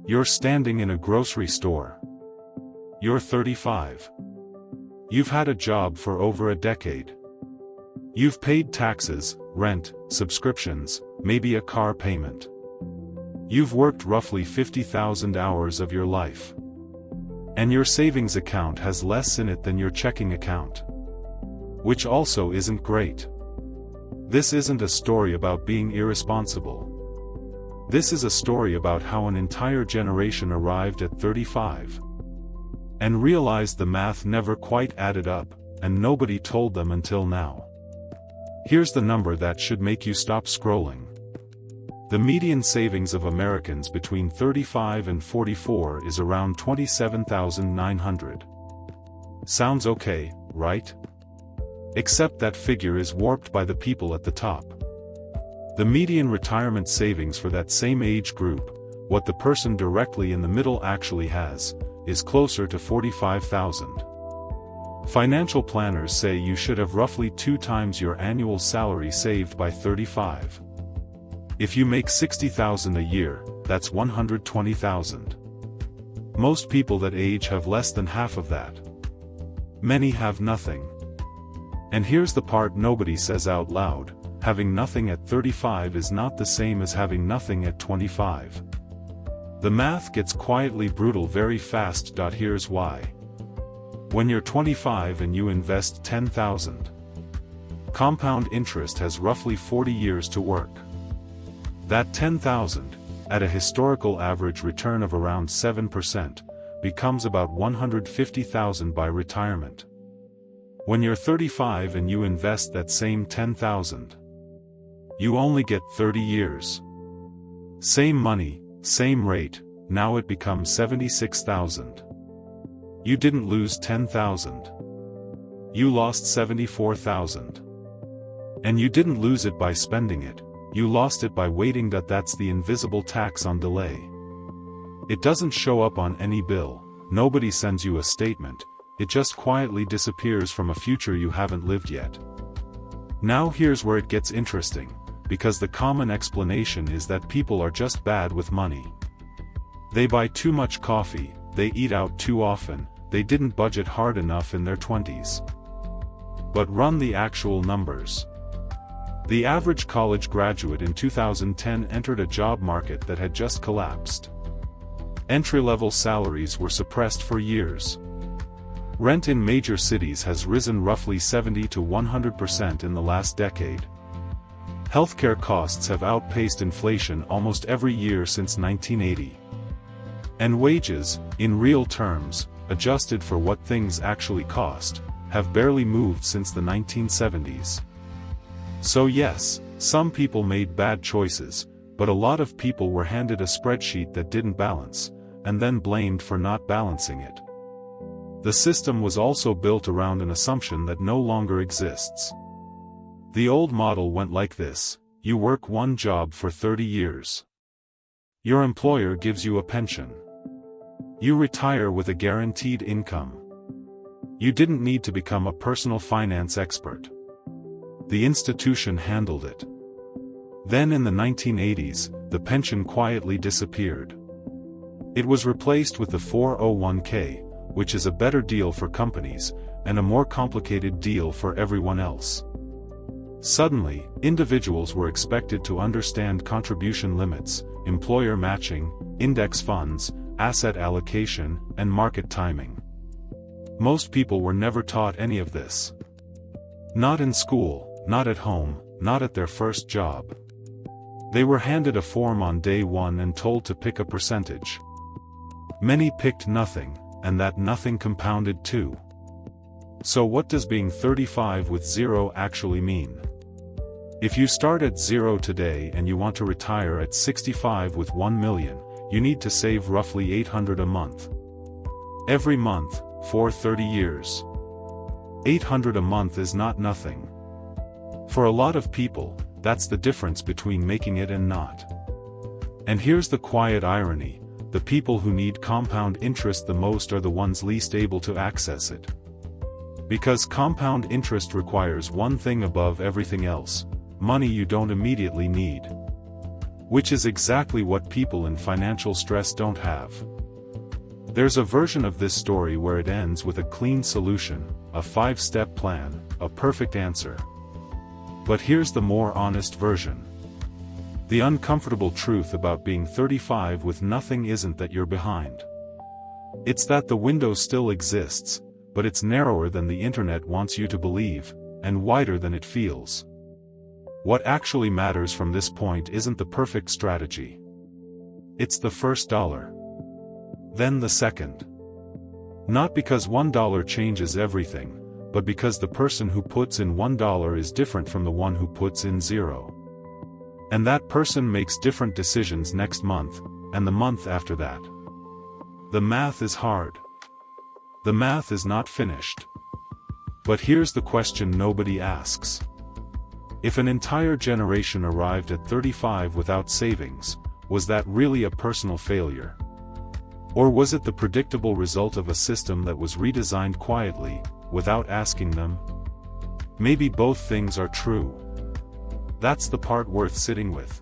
You're standing in a grocery store. You're 35. You've had a job for over a decade. You've paid taxes, rent, subscriptions, maybe a car payment. You've worked roughly 50,000 hours of your life. And your savings account has less in it than your checking account. Which also isn't great. This isn't a story about being irresponsible. This is a story about how an entire generation arrived at 35. And realized the math never quite added up, and nobody told them until now. Here's the number that should make you stop scrolling. The median savings of Americans between 35 and 44 is around $27,900. Sounds okay, right? Except that figure is warped by the people at the top. The median retirement savings for that same age group, what the person directly in the middle actually has, is closer to $45,000. Financial planners say you should have roughly 2 times your annual salary saved by 35. If you make $60,000 a year, that's $120,000. Most people that age have less than half of that. Many have nothing. And here's the part nobody says out loud: having nothing at 35 is not the same as having nothing at 25. The math gets quietly brutal very fast. Here's why. When you're 25 and you invest $10,000, compound interest has roughly 40 years to work. That $10,000, at a historical average return of around 7%, becomes about $150,000 by retirement. When you're 35 and you invest that same $10,000, you only get 30 years. Same money, same rate, now it becomes $76,000. You didn't lose $10,000. You lost $74,000. And you didn't lose it by spending it, you lost it by waiting. That's the invisible tax on delay. It doesn't show up on any bill, nobody sends you a statement, it just quietly disappears from a future you haven't lived yet. Now here's where it gets interesting, because the common explanation is that people are just bad with money. They buy too much coffee, they eat out too often, they didn't budget hard enough in their 20s. But run the actual numbers. The average college graduate in 2010 entered a job market that had just collapsed. Entry-level salaries were suppressed for years. Rent in major cities has risen roughly 70 to 100% in the last decade. Healthcare costs have outpaced inflation almost every year since 1980. And wages, in real terms, adjusted for what things actually cost, have barely moved since the 1970s. So yes, some people made bad choices, but a lot of people were handed a spreadsheet that didn't balance, and then blamed for not balancing it. The system was also built around an assumption that no longer exists. The old model went like this: you work one job for 30 years. Your employer gives you a pension. You retire with a guaranteed income. You didn't need to become a personal finance expert. The institution handled it. Then in the 1980s, the pension quietly disappeared. It was replaced with the 401k, which is a better deal for companies, and a more complicated deal for everyone else. Suddenly, individuals were expected to understand contribution limits, employer matching, index funds, asset allocation, and market timing. Most people were never taught any of this. Not in school, not at home, not at their first job. They were handed a form on day one and told to pick a percentage. Many picked nothing, and that nothing compounded too. So what does being 35 with zero actually mean? If you start at zero today and you want to retire at 65 with 1 million, you need to save roughly $800 a month. Every month, for 30 years. $800 a month is not nothing. For a lot of people, that's the difference between making it and not. And here's the quiet irony: the people who need compound interest the most are the ones least able to access it. Because compound interest requires one thing above everything else: money you don't immediately need. Which is exactly what people in financial stress don't have. There's a version of this story where it ends with a clean solution, a 5-step plan, a perfect answer. But here's the more honest version. The uncomfortable truth about being 35 with nothing isn't that you're behind. It's that the window still exists, but it's narrower than the internet wants you to believe, and wider than it feels. What actually matters from this point isn't the perfect strategy. It's the first dollar. Then the second. Not because $1 changes everything, but because the person who puts in $1 is different from the one who puts in 0. And that person makes different decisions next month, and the month after that. The math is hard. The math is not finished. But here's the question nobody asks. If an entire generation arrived at 35 without savings, was that really a personal failure? Or was it the predictable result of a system that was redesigned quietly, without asking them? Maybe both things are true. That's the part worth sitting with.